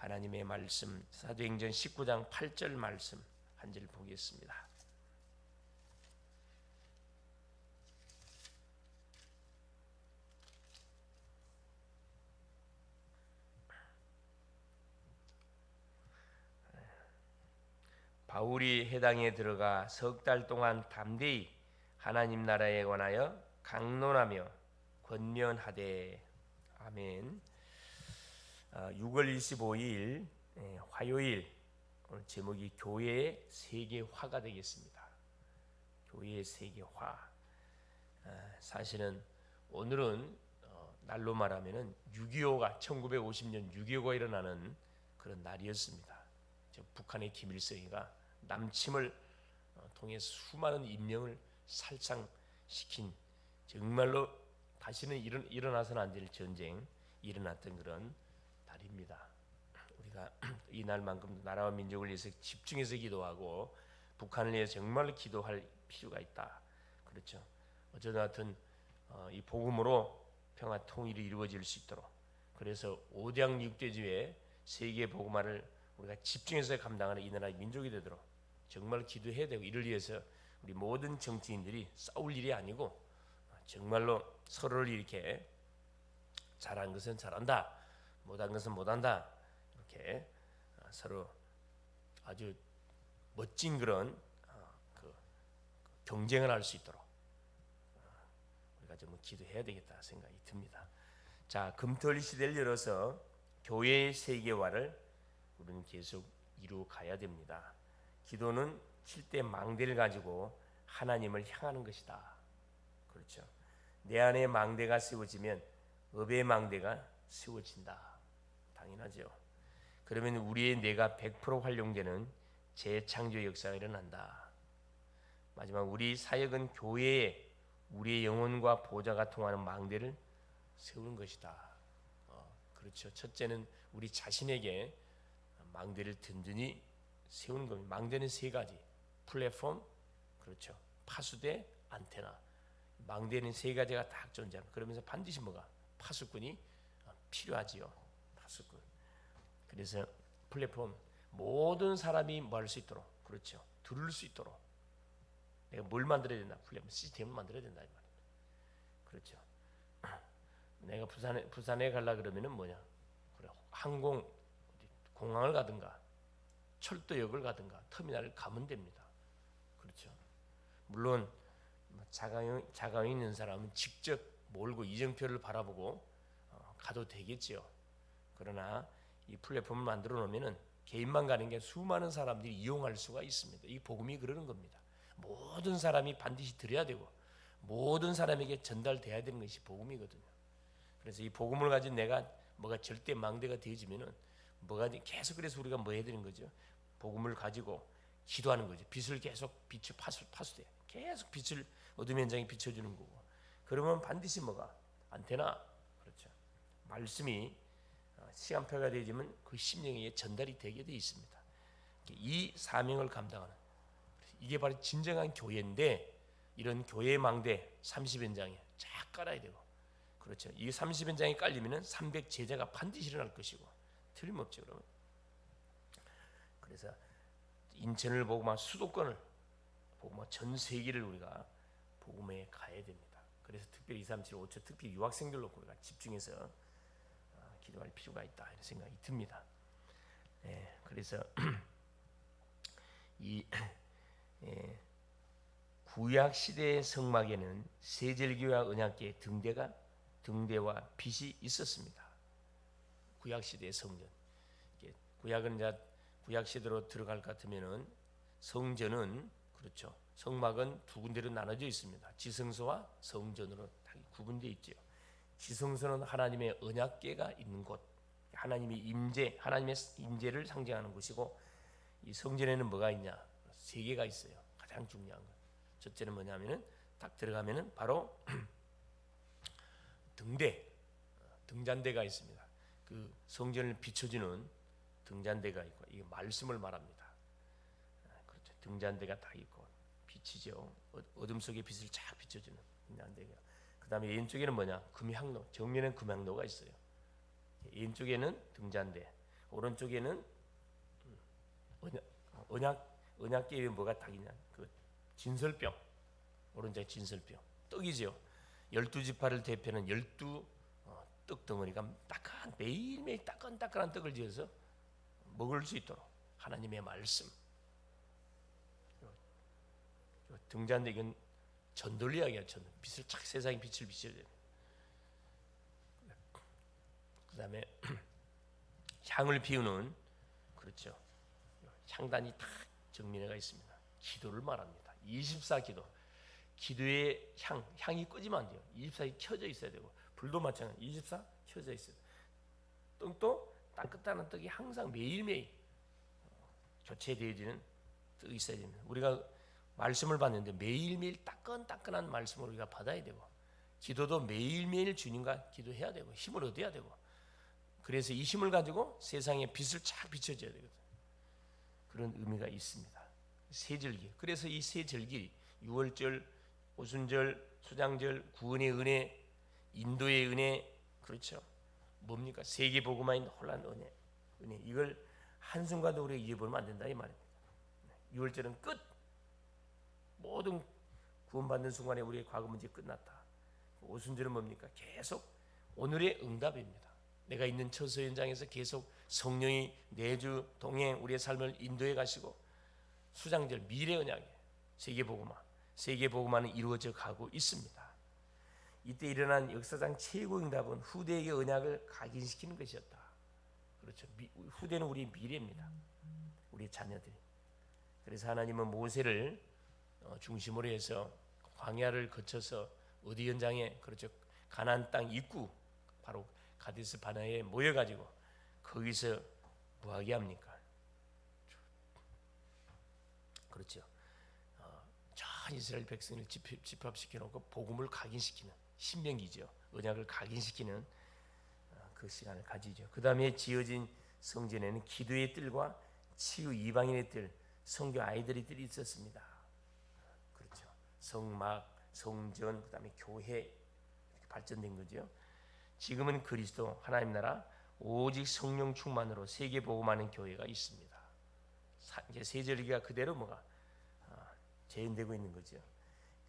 하나님의 말씀 사도행전 19장 8절 말씀 한 절 보겠습니다. 바울이 해당에 들어가 석 달 동안 담대히 하나님 나라에 관하여 강론하며 권면하되. 아멘. 6월 25일 화요일, 오늘 제목이 교회의 세계화가 되겠습니다. 교회의 세계화. 사실은 오늘은 날로 말하면은 6.25가 1950년 6.25가 일어나는 그런 날이었습니다. 북한의 김일성이가 남침을 통해서 수많은 인명을 살상시킨, 정말로 다시는 일어나서는 안 될 전쟁 일어났던 그런 날입니다. 우리가 이 날만큼 나라와 민족을 위해서 집중해서 기도하고 북한을 위해서 정말 기도할 필요가 있다. 그렇죠. 어쩌나 하여튼 이 복음으로 평화 통일이 이루어질 수 있도록, 그래서 5대 6대주의 세계 복음화를 우리가 집중해서 감당하는 이 나라의 민족이 되도록 정말 기도해야 되고, 이를 위해서 우리 모든 정치인들이 싸울 일이 아니고 정말로 서로를 이렇게 잘한 것은 잘한다, 못한 것은 못한다, 이렇게 서로 아주 멋진 그런 경쟁을 할 수 있도록 우리가 좀 기도해야 되겠다 생각이 듭니다. 자, 금토일 시대를 열어서 교회의 세계화를 우리는 계속 이루어 가야 됩니다. 기도는 7대 망대를 가지고 하나님을 향하는 것이다. 그렇죠. 내 안에 망대가 세워지면 업의 망대가 세워진다. 당연하죠. 그러면 우리의 뇌가 100% 활용되는 재창조 역사가 일어난다. 마지막 우리 사역은 교회에 우리의 영혼과 보좌가 통하는 망대를 세우는 것이다. 그렇죠. 첫째는 우리 자신에게 망대를 든든히 세우는 겁니다. 망대는 세 가지: 플랫폼, 그렇죠, 파수대, 안테나. 망대는 세 가지가 다 존재합니다. 그러면서 반드시 뭐가? 파수꾼이 필요하지요. 파수꾼. 그래서 플랫폼, 모든 사람이 뭐 할 수 있도록, 그렇죠, 들을 수 있도록 내가 뭘 만들어야 된다? 플랫폼 시스템을 만들어야 된다 이 말입니다. 그렇죠. 내가 부산에 가려 그러면은 뭐냐? 그래, 공항을 가든가 철도역을 가든가 터미널을 가면 됩니다. 그렇죠. 물론 자가용 있는 사람은 직접 몰고 이정표를 바라보고 가도 되겠지요. 그러나 이 플랫폼을 만들어 놓으면은 개인만 가는 게 수많은 사람들이 이용할 수가 있습니다. 이 복음이 그러는 겁니다. 모든 사람이 반드시 들어야 되고 모든 사람에게 전달돼야 되는 것이 복음이거든요. 그래서 이 복음을 가진 내가 뭐가 절대 망대가 되어지면은 뭐가 계속, 그래서 우리가 뭐 해야 되는 거죠? 복음을 가지고 기도하는 거죠. 빛을 계속 비추 파수돼. 계속 빛을 어둠 현장에 비춰주는 거고. 그러면 반드시 뭐가? 안테나. 그렇죠. 말씀이 시간표가 되어지면 그 심령에 전달이 되게 돼 있습니다. 이 사명을 감당하는, 이게 바로 진정한 교회인데, 이런 교회 망대 30연장에 쫙 깔아야 되고, 그렇죠. 이 30연장이 깔리면은 300 제자가 반드시 일어날 것이고 틀림없죠. 그러면 그래서 인천을 보고 막 수도권을 보고 막 전 세계를 우리가 복음에 가야 됩니다. 그래서 특별히 2, 3, 7, 5초 특히 유학생들로 우리가 집중해서 기도할 필요가 있다 이런 생각이 듭니다. 그래서 이 구약 시대의 성막에는 세절기와 언약궤 등대와 빛이 있었습니다. 구약 시대의 성전. 구약은 이제 구약 시대로 들어갈 것 같으면은 성전은, 그렇죠, 성막은 두 군데로 나눠져 있습니다. 지성소와 성전으로 다 구분되어 있죠. 지성소는 하나님의 언약궤가 있는 곳, 하나님의 임재를 상징하는 곳이고, 이 성전에는 뭐가 있냐? 세 개가 있어요. 가장 중요한 것. 첫째는 뭐냐면은 딱 들어가면은 바로 등잔대가 있습니다. 그 성전을 비춰주는 등잔대가 있고, 이게 말씀을 말합니다. 그렇죠. 등잔대가 다 있고 빛이죠. 어둠 속에 빛을 쫙 비춰주는 등잔대가. 그 다음에 왼쪽에는 뭐냐? 금향로. 정면엔 금향로가 있어요. 왼쪽에는 등잔대, 오른쪽에는 언약궤에 뭐가 딱이냐? 그 진설병. 오른쪽에 진설병. 떡이죠. 12지파를 대표하는 12 떡 덩어리가 매일매일 따끈따끈한 떡을 지어서 먹을 수 있도록 하나님의 말씀. 등잔대 이건 전돌 이야기야. 빛을 착 세상에 빛을 비춰야 돼. 그다음에 향을 피우는 그렇죠. 향단이 딱 정면에가 있습니다. 기도를 말합니다. 24기도. 기도의 향이 끄지면 안 돼요. 24이 켜져 있어야 되고 불도 마찬가지. 24 켜져 있어요. 떡도 따끈따끈한 떡이 항상 매일매일 교체되어지는 떡이 있어야 됩니다. 우리가 말씀을 받는데 매일매일 따끈따끈한 말씀을 우리가 받아야 되고 기도도 매일매일 주님과 기도해야 되고 힘을 얻어야 되고 그래서 이 힘을 가지고 세상에 빛을 쫙 비춰줘야 되거든요. 그런 의미가 있습니다. 세절기. 그래서 이 세절기 유월절, 오순절, 수장절, 구원의 은혜, 인도의 은혜 그렇죠. 뭡니까? 세계복음화인 혼란 은혜. 이걸 한순간도 우리가 잊어버리면 안 된다 이 말입니다. 유월절은 끝. 모든 구원받는 순간에 우리의 과거 문제 끝났다. 오순절은 뭡니까? 계속 오늘의 응답입니다. 내가 있는 처소 현장에서 계속 성령이 내주 동행 우리의 삶을 인도해 가시고 수장절 미래 언약에 세계복음화는 이루어져 가고 있습니다. 이때 일어난 역사상 최고 응답은 후대에게 언약을 각인시키는 것이었다. 그렇죠. 후대는 우리의 미래입니다. 우리 자녀들이. 그래서 하나님은 모세를 중심으로 해서 광야를 거쳐서 어디 현장에 그렇죠. 가나안 땅 입구 바로 가데스 바네아에 모여가지고 거기서 뭐하게 합니까? 그렇죠. 전 이스라엘 백성을 집합시켜놓고 복음을 각인시키는 신명기죠. 언약을 각인시키는 그 시간을 가지죠. 그 다음에 지어진 성전에는 기도의 뜰과 치유 이방인의 뜰, 성교 아이들의 뜰이 있었습니다. 그렇죠. 성막, 성전, 그 다음에 교회 이렇게 발전된 거죠. 지금은 그리스도 하나님 나라 오직 성령 충만으로 세계 복음하는 교회가 있습니다. 이제 세절기가 그대로 재현되고 있는 거죠.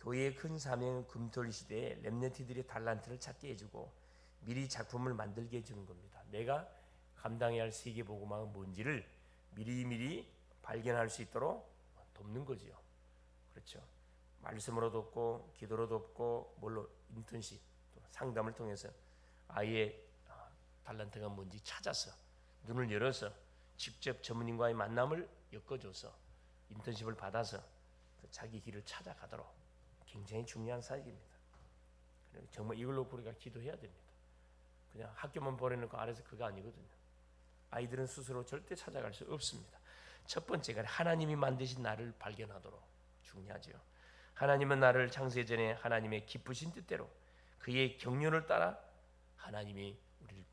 교회의 큰 사명은 금토일 시대에 렘넌트들의 달란트를 찾게 해주고 미리 작품을 만들게 해주는 겁니다. 내가 감당해야 할 세계 복음화가 뭔지를 미리미리 발견할 수 있도록 돕는 거죠. 그렇죠. 말씀으로 돕고 기도로 돕고 뭘로 인턴십 또 상담을 통해서 아이의 달란트가 뭔지 찾아서 눈을 열어서 직접 전문인과의 만남을 엮어줘서 인턴십을 받아서 자기 길을 찾아가도록 굉장히 중요한 사역입니다. 정말 이걸로 우리가 기도해야 됩니다. 그냥 학교만 보내놓고 아래서 그거 아니거든요. 아이들은 스스로 절대 찾아갈 수 없습니다. 첫 번째가 하나님이 만드신 나를 발견하도록 중요하죠. 하나님은 나를 창세 전에 하나님의 기쁘신 뜻대로 그의 경륜을 따라 하나님이 우리를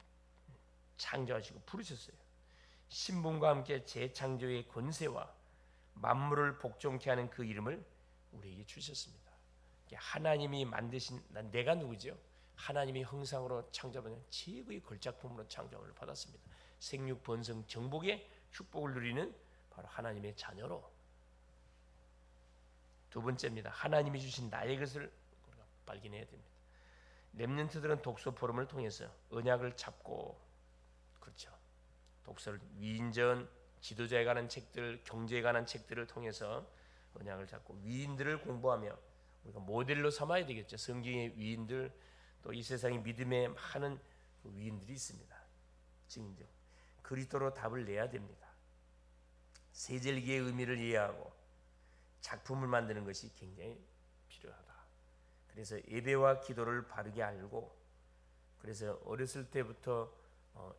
창조하시고 부르셨어요. 신분과 함께 재창조의 권세와 만물을 복종케 하는 그 이름을 우리에게 주셨습니다. 하나님이 만드신 내가 누구죠? 하나님이 형상으로 창조받은 최고의 걸작품으로 창조함을 받았습니다. 생육 번성 정복의 축복을 누리는 바로 하나님의 자녀로. 두 번째입니다. 하나님이 주신 나의 것을 우리가 발견해야 됩니다. 렘넌트들은 독서 포럼을 통해서 언약을 잡고 그렇죠. 독서를 위인전, 지도자에 관한 책들, 경제에 관한 책들을 통해서 언약을 잡고 위인들을 공부하며 우리가 모델로 삼아야 되겠죠. 성경의 위인들 또 이 세상의 믿음의 많은 위인들이 있습니다. 증인들 그리스도로 답을 내야 됩니다. 세절기의 의미를 이해하고 작품을 만드는 것이 굉장히 필요하다. 그래서 예배와 기도를 바르게 알고 그래서 어렸을 때부터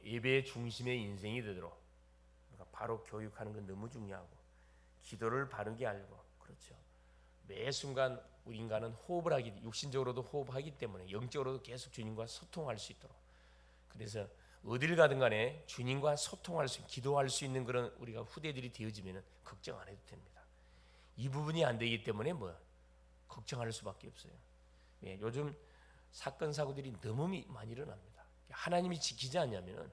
예배의 중심의 인생이 되도록 바로 교육하는 건 너무 중요하고 기도를 바르게 알고 그렇죠. 매 순간 우리 인간은 호흡을 하기 육신적으로도 호흡하기 때문에 영적으로도 계속 주님과 소통할 수 있도록 그래서 어딜 가든 간에 주님과 소통할 수 기도할 수 있는 그런 우리가 후대들이 되어지면 걱정 안 해도 됩니다. 이 부분이 안 되기 때문에 걱정할 수밖에 없어요. 요즘 사건 사고들이 너무 많이 일어납니다. 하나님이 지키지 않냐면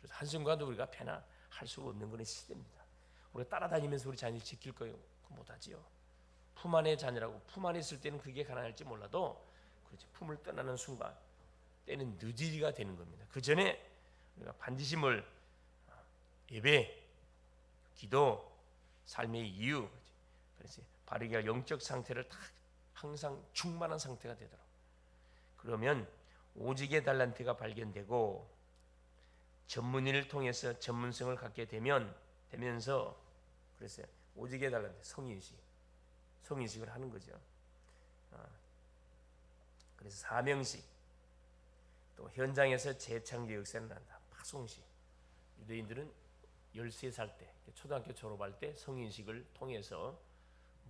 한순간도 우리가 패나 할 수가 없는 그런 시대입니다. 우리가 따라다니면서 우리 자녀를 지킬 거예요? 못하지요. 품 안의 자녀라고 품 안에 있을 때는 그게 가능할지 몰라도 그렇지, 품을 떠나는 순간 때는 늦이가 되는 겁니다. 그 전에 우리가 반드시 예배, 기도, 삶의 이유, 그래서 바르게 영적 상태를 다 항상 충만한 상태가 되도록. 그러면 오직의 달란트가 발견되고 전문인을 통해서 전문성을 갖게 되면서 그래서 오직의 달란트, 성인식을 하는 거죠. 그래서 사명식, 또 현장에서 재창조 역사를 한다. 파송식. 유대인들은 13살 때, 초등학교 졸업할 때 성인식을 통해서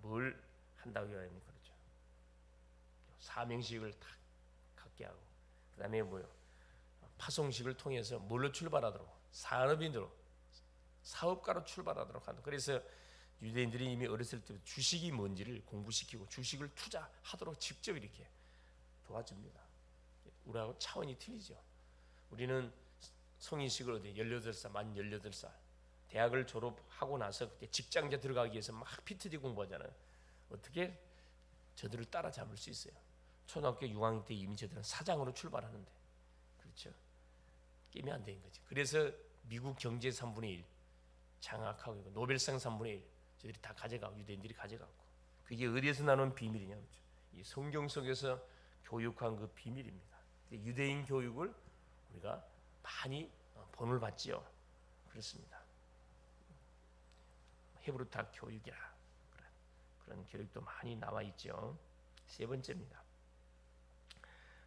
뭘 한다고 하면 그렇죠. 사명식을 다 갖게 하고, 그 다음에 파송식을 통해서 뭘로 출발하도록, 산업인으로, 사업가로 출발하도록 한다. 그래서 유대인들이 이미 어렸을 때 주식이 뭔지를 공부시키고 주식을 투자하도록 직접 이렇게 도와줍니다. 우리하고 차원이 틀리죠. 우리는 성인식을 어디 18살, 만 18살 대학을 졸업하고 나서 그때 직장제 들어가기 위해서 막 PTD 공부하잖아요. 어떻게 저들을 따라잡을 수 있어요? 초등학교 6학년 때 이미 저들은 사장으로 출발하는데, 그렇죠? 깨면 안 되는 거죠. 그래서 미국 경제 3분의 1 장악하고 노벨상 3분의 1 저들이 다 가져가고, 유대인들이 가져가고, 그게 어디에서 나는 비밀이냐, 그렇죠? 이 성경 속에서 교육한 그 비밀입니다. 유대인 교육을 우리가 많이 본을 받지요. 그렇습니다. 헤브루타 교육이라 그런 교육도 많이 나와 있죠. 세 번째입니다.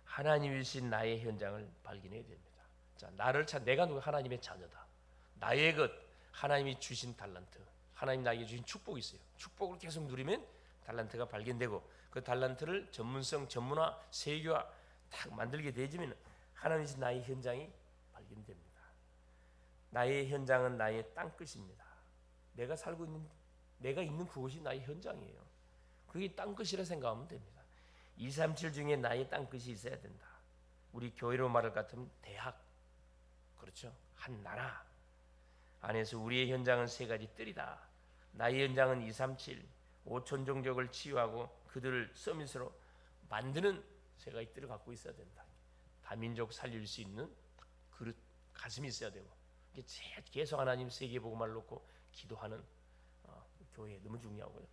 하나님이신 나의 현장을 발견해야 됩니다. 자, 내가 누가 하나님의 자녀다. 나의 것, 하나님이 주신 달란트, 하나님 나에게 주신 축복이 있어요. 축복을 계속 누리면 달란트가 발견되고, 그 달란트를 전문성, 전문화, 세계화 딱 만들게 되지면 하나님이신 나의 현장이 발견됩니다. 나의 현장은 나의 땅끝입니다. 내가 살고 있는, 내가 있는 그곳이 나의 현장이에요. 그게 땅끝이라 생각하면 됩니다. 237 중에 나의 땅끝이 있어야 된다. 우리 교회로 말할 것 같으면 대학, 그렇죠? 한 나라 안에서 우리의 현장은 세 가지 뜰이다. 나의 현장은 237, 5천 종족을 치유하고 그들을 서밋으로 만드는 세 가지 뜰을 갖고 있어야 된다. 다민족 살릴 수 있는 그릇, 가슴이 있어야 되고, 계속 하나님 세계복음을 놓고 기도하는 교회 너무 중요하고요.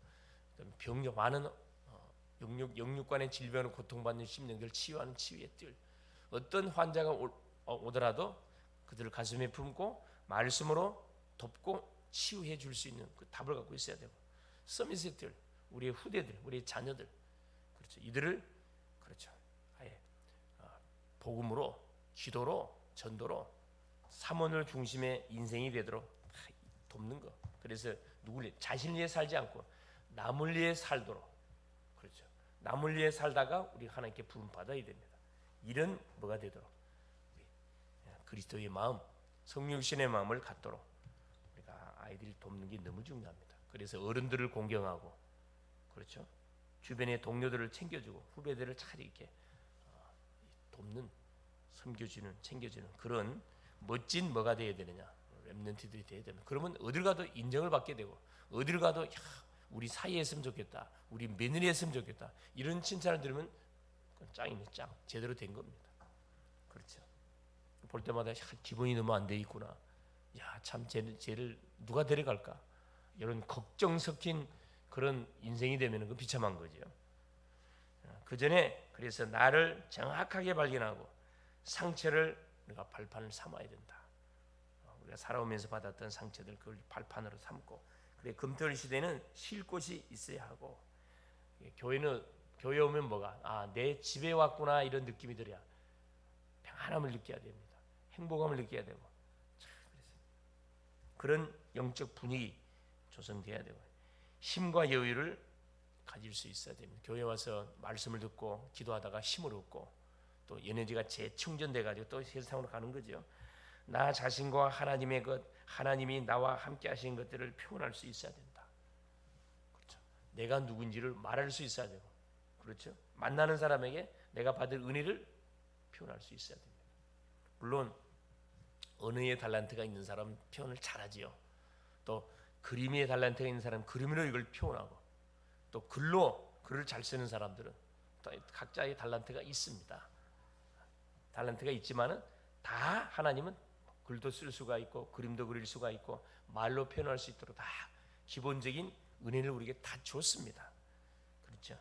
병력 많은 영육간의 질병을 고통받는 심령들 치유하는 치유의 뜰. 어떤 환자가 오더라도 그들을 가슴에 품고 말씀으로 돕고 치유해 줄 수 있는 그 답을 갖고 있어야 되고, 서밋의 뜰, 우리의 후대들, 우리의 자녀들, 그렇죠. 이들을 그렇죠. 아예 복음으로, 기도로, 전도로 사모를 중심의 인생이 되도록 돕는 것. 그래서 누구를 자신을 위해 살지 않고 남을 위해 살도록, 그렇죠. 남을 위해 살다가 우리 하나님께 부름 받아야 됩니다. 이런 뭐가 되도록 그리스도의 마음, 성육신의 마음을 갖도록 우리가 아이들을 돕는 게 너무 중요합니다. 그래서 어른들을 공경하고, 그렇죠. 주변의 동료들을 챙겨주고 후배들을 잘 이렇게 돕는, 섬겨주는, 챙겨주는 그런 멋진 뭐가 되어야 되느냐, 렘넌트들이 되어야 됩니다. 그러면 어딜 가도 인정을 받게 되고, 어딜 가도 야, 우리 사이에 했으면 좋겠다, 우리 며느리 했으면 좋겠다, 이런 칭찬을 들으면 짱이네, 짱, 제대로 된 겁니다. 그렇죠. 볼 때마다 야, 기본이 너무 안 돼 있구나, 야, 참 쟤를 누가 데려갈까, 이런 걱정 섞인 그런 인생이 되면 그 비참한 거죠. 그 전에 그래서 나를 정확하게 발견하고 상처를 우리가 발판을 삼아야 된다. 우리가 살아오면서 받았던 상처들 그걸 발판으로 삼고, 그래 금토일 시대는 쉴 곳이 있어야 하고, 교회 오면 뭐가 내 집에 왔구나 이런 느낌이 들어야 평안함을 느껴야 됩니다. 행복함을 느껴야 되고, 그런 영적 분위기 조성돼야 되고, 힘과 여유를 가질 수 있어야 됩니다. 교회 와서 말씀을 듣고 기도하다가 힘을 얻고 또 에너지가 재충전돼 가지고 또 세상으로 가는 거죠. 나 자신과 하나님의 것, 하나님이 나와 함께 하신 것들을 표현할 수 있어야 된다. 그렇죠. 내가 누군지를 말할 수 있어야 되고, 그렇죠. 만나는 사람에게 내가 받을 은혜를 표현할 수 있어야 됩니다. 물론 언어의 달란트가 있는 사람 표현을 잘하지요. 또 그림의 달란트가 있는 사람 그림으로 이걸 표현하고, 또 글을 잘 쓰는 사람들은 또 각자의 달란트가 있습니다. 달란트가 있지만은 다 하나님은 글도 쓸 수가 있고 그림도 그릴 수가 있고 말로 표현할 수 있도록 다 기본적인 은혜를 우리에게 다 줬습니다. 그렇죠?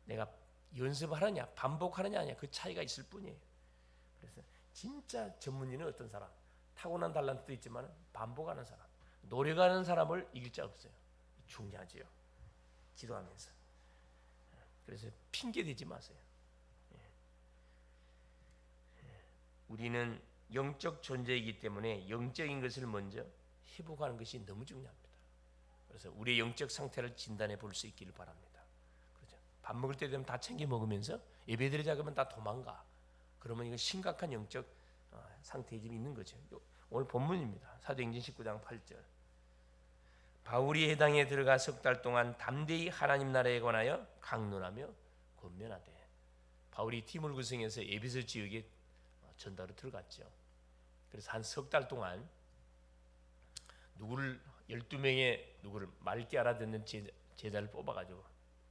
내가 연습하느냐 반복하느냐 아니야, 그 차이가 있을 뿐이에요. 그래서 진짜 전문인은 어떤 사람, 타고난 달란트도 있지만 반복하는 사람, 노력하는 사람을 이길 자 없어요. 중요하지요. 기도하면서. 그래서 핑계 대지 마세요. 우리는 영적 존재이기 때문에 영적인 것을 먼저 회복하는 것이 너무 중요합니다. 그래서 우리의 영적 상태를 진단해 볼 수 있기를 바랍니다. 그렇죠? 밥 먹을 때 되면 다 챙겨 먹으면서 예배드리자 그러면 다 도망가. 그러면 이거 심각한 영적 상태에 좀 있는 거죠. 오늘 본문입니다. 사도행전 19장 8절. 바울이 해당에 들어가 석 달 동안 담대히 하나님 나라에 관하여 강론하며 권면하되. 바울이 팀을 구성해서 에베소 지역에 전달로 들어갔죠. 그래서 한 석 달 동안 누구를 12명의 누구를 맑게 알아듣는 제자를 뽑아가지고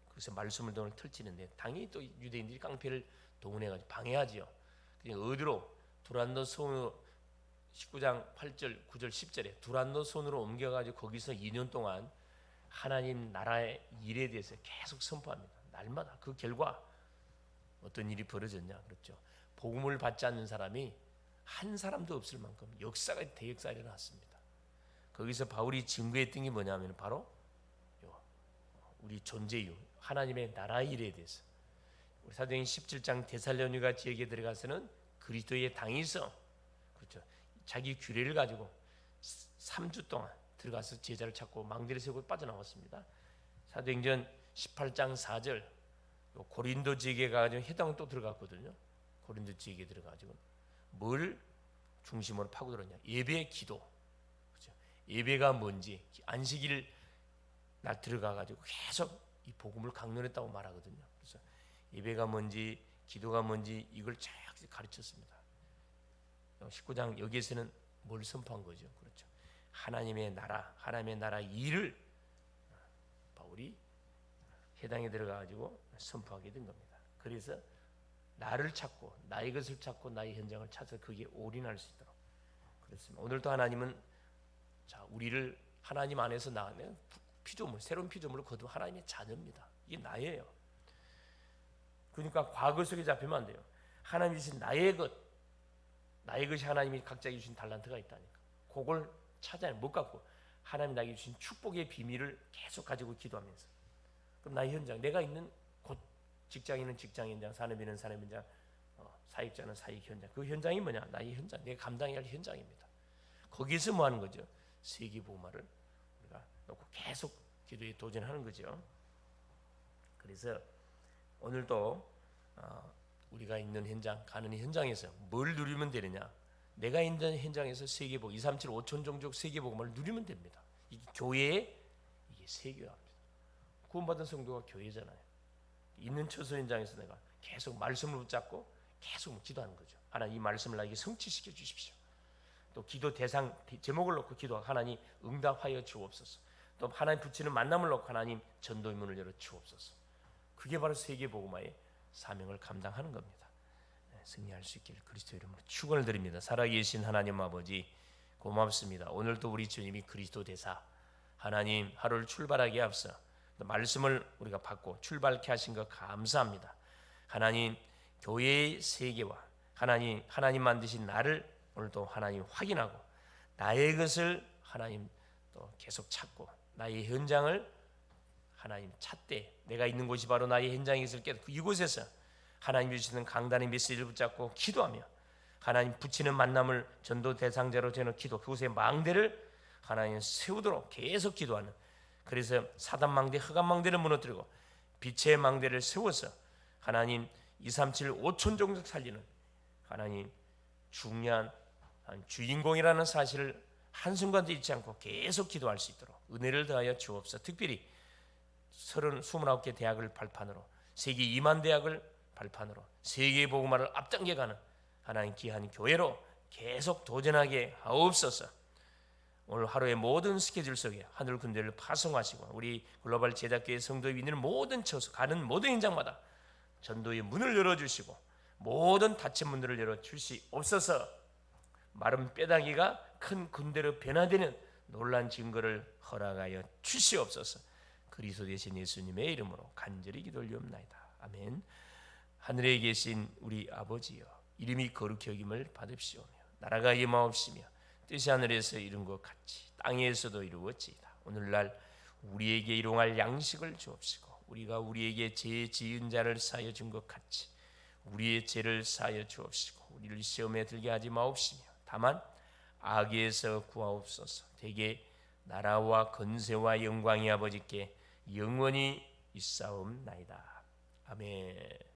그래서 말씀을 펼치는데, 당연히 또 유대인들이 깡패를 동원해가지고 방해하지요. 그냥 어디로 두란노 손으로 19장 8절 9절 10절에 두란노 손으로 옮겨가지고 거기서 2년 동안 하나님 나라의 일에 대해서 계속 선포합니다. 날마다. 그 결과 어떤 일이 벌어졌냐, 그렇죠? 복음을 받지 않는 사람이 한 사람도 없을 만큼 대역사가 일어났습니다. 거기서 바울이 증거했던 게 뭐냐면 바로 우리 존재 이유, 하나님의 나라 일에 대해서. 우리 사도행전 17장 데살로니가 지역에 들어가서는 그리스도의 당에서, 그렇죠, 자기 규례를 가지고 3주 동안 들어가서 제자를 찾고 망대를 세우고 빠져나왔습니다. 사도행전 18장 4절 고린도 지역에 가가지고 해당은 또 들어갔거든요. 고린도 지역에 들어가지고 뭘 중심으로 파고들었냐? 예배, 기도. 그렇죠? 예배가 뭔지, 안식일 날 들어가가지고 계속 이 복음을 강론했다고 말하거든요. 그래서 예배가 뭔지, 기도가 뭔지 이걸 쫙 가르쳤습니다. 19장 여기에서는 뭘 선포한 거죠? 그렇죠? 하나님의 나라 일을 바울이 해당에 들어가가지고 선포하게 된 겁니다. 그래서 나를 찾고 나의 것을 찾고 나의 현장을 찾아 거기에 올인할 수 있도록 그렇습니다. 오늘도 하나님은 우리를 하나님 안에서 나는 피조물, 새로운 피조물을 거둔 하나님의 자녀입니다. 이게 나예요. 그러니까 과거 속에 잡히면 안 돼요. 하나님이 주신 나의 것이 하나님이 각자에게 주신 달란트가 있다니까. 그걸 찾아야 못 갖고 하나님이 나에게 주신 축복의 비밀을 계속 가지고 기도하면서, 그럼 나의 현장, 내가 있는 곳, 직장인은 직장 현장, 산업인은 산업 현장, 사역자는 사역 현장. 그 현장이 뭐냐? 나의 현장, 내가 감당해야 할 현장입니다. 거기서 뭐 하는 거죠? 세계 복음화를 우리가 놓고 계속 기도에 도전하는 거죠. 그래서 오늘도 우리가 있는 현장, 가는 현장에서 뭘 누리면 되느냐? 내가 있는 현장에서 세계복 237 5천 종족 세계복음을 누리면 됩니다. 이게 교회의 이게 세계화입니다. 구원받은 성도가 교회잖아요. 있는 처소 현장에서 내가 계속 말씀을 붙잡고 계속 기도하는 거죠. 하나님 이 말씀을 나에게 성취시켜 주십시오. 또 기도 대상 제목을 놓고 기도하고 하나님 응답하여 주옵소서. 또 하나님 붙이는 만남을 놓고 하나님 전도의 문을 열어 주옵소서. 그게 바로 세계복음화의 사명을 감당하는 겁니다. 승리할 수 있기를 그리스도 이름으로 축원을 드립니다. 살아계신 하나님 아버지 고맙습니다. 오늘도 우리 주님이 그리스도 대사 하나님 하루를 출발하기에 앞서 말씀을 우리가 받고 출발케 하신 것 감사합니다. 하나님 교회의 세계와 하나님 만드신 나를 오늘도 하나님 확인하고 나의 것을 하나님 또 계속 찾고 나의 현장을 하나님 찾되 내가 있는 곳이 바로 나의 현장이 있을 때 이곳에서 하나님 주시는 강단의 메시지를 붙잡고 기도하며 하나님 붙이는 만남을 전도 대상자로 되는 기도, 그곳의 망대를 하나님 세우도록 계속 기도하는, 그래서 사단 망대, 흑암 망대를 무너뜨리고 빛의 망대를 세워서 하나님 237 5천 종족 살리는 하나님 중요한 주인공이라는 사실을 한순간도 잊지 않고 계속 기도할 수 있도록 은혜를 더하여 주옵소서. 특별히 29개 대학을 발판으로 세계 2만 대학을 발판으로 세계 복음화를 앞당겨가는 하나님 귀한 교회로 계속 도전하게 하옵소서. 오늘 하루의 모든 스케줄 속에 하늘 군대를 파송하시고 우리 글로벌 제작교회 성도에 있는 모든 처소 가는 모든 현장마다 전도의 문을 열어주시고 모든 닫힌 문들을 열어주시옵소서. 마른 뼈다귀가 큰 군대로 변화되는 놀란 증거를 허락하여 주시옵소서. 그리스도 되신 예수님의 이름으로 간절히 기도 올리옵나이다. 아멘. 하늘에 계신 우리 아버지여, 이름이 거룩히 여김을 받으시오며 나라가 임하옵시며 뜻이 하늘에서 이룬 것 같이 땅에서도 이루어지이다. 오늘날 우리에게 일용할 양식을 주옵시고 우리가 우리에게 죄 지은 자를 사하여 준 것 같이 우리의 죄를 사하여 주옵시고 우리를 시험에 들게 하지 마옵시며 다만 악에서 구하옵소서. 대개 나라와 건세와 영광이 아버지께 영원히 있사옵나이다. 아멘.